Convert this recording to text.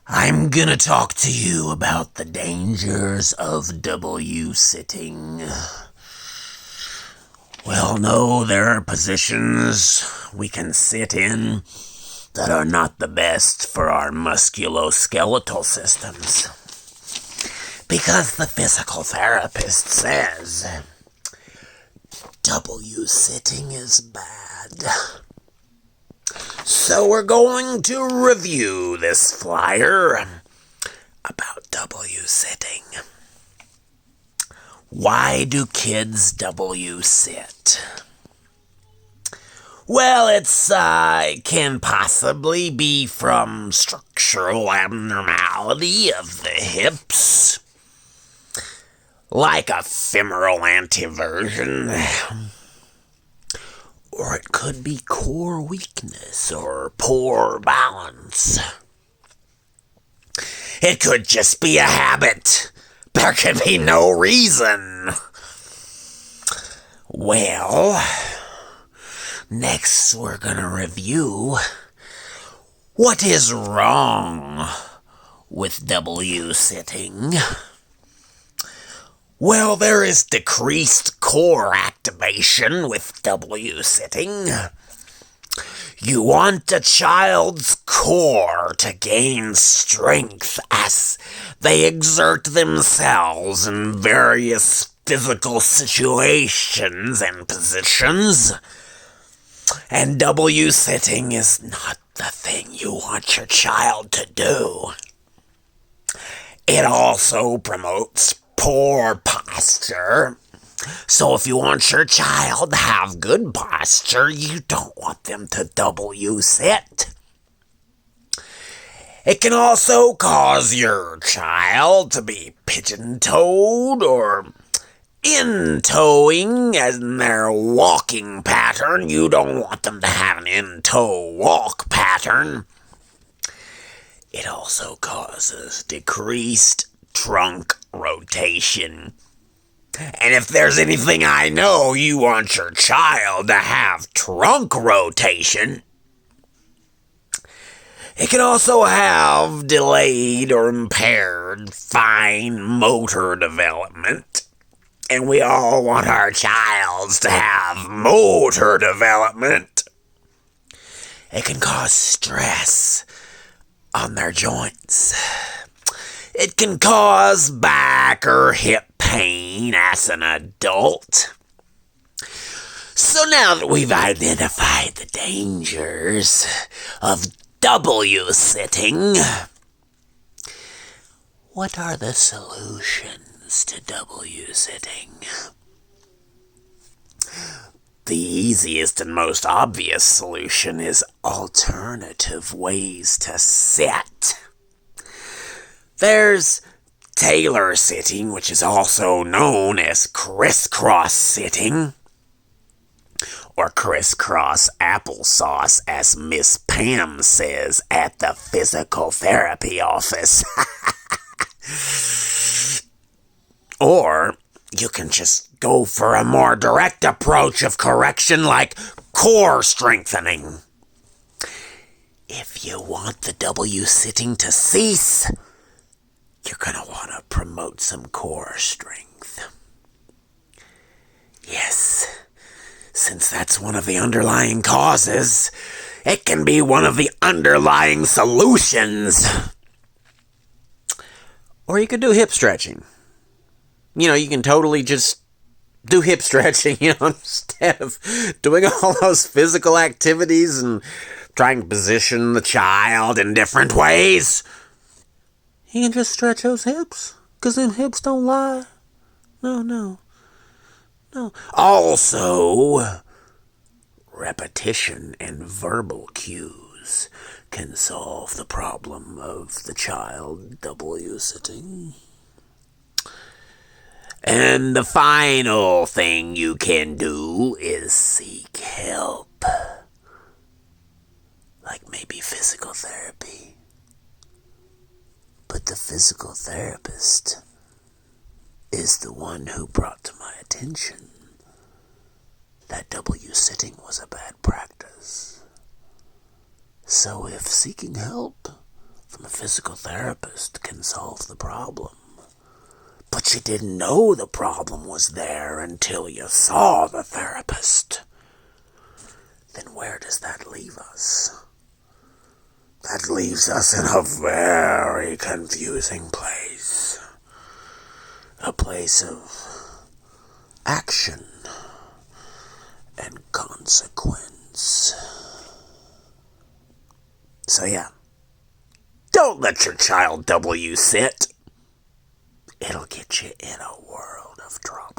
I'm gonna talk to you about the dangers of W sitting. Well, no, there are positions we can sit in that are not the best for our musculoskeletal systems. Because the physical therapist says W sitting is bad. So we're going to review this flyer about W sitting. Why do kids W sit? Well, it can possibly be from structural abnormality of the hips, like a femoral anteversion, or it could be core weakness or poor balance. It could just be a habit. There could be no reason. Well, next we're gonna review what is wrong with W sitting. Well, there is decreased core activation with W sitting. You want a child's core to gain strength as they exert themselves in various physical situations and positions. And W sitting is not the thing you want your child to do. It also promotes poor posture. So if you want your child to have good posture, you don't want them to W sit. It can also cause your child to be pigeon-toed or in-toeing in their walking pattern. You don't want them to have an in-toe walk pattern. It also causes decreased trunk rotation. And if there's anything I know you want your child to have trunk rotation, it can also have delayed or impaired fine motor development. And we all want our childs to have motor development. It can cause stress on their joints. It can cause back or hip pain as an adult. So now that we've identified the dangers of W sitting, what are the solutions to W sitting? The easiest and most obvious solution is alternative ways to sit. There's Taylor sitting, which is also known as crisscross sitting, or crisscross applesauce, as Miss Pam says at the physical therapy office. Or you can just go for a more direct approach of correction like core strengthening. If you want the W sitting to cease, you're going to want to promote some core strength. Yes, since that's one of the underlying causes, it can be one of the underlying solutions. Or you could do hip stretching. You can totally just do hip stretching, instead of doing all those physical activities and trying to position the child in different ways. You can just stretch those hips, because them hips don't lie. No. Also, repetition and verbal cues can solve the problem of the child W sitting. And the final thing you can do is seek help. Like maybe physical therapy. But the physical therapist is the one who brought to my attention that W sitting was a bad practice. So if seeking help from a physical therapist can solve the problem. But you didn't know the problem was there until you saw the therapist. Then where does that leave us? That leaves us in a very confusing place. A place of action and consequence. So yeah, don't let your child W sit. It'll get you in a world of trouble.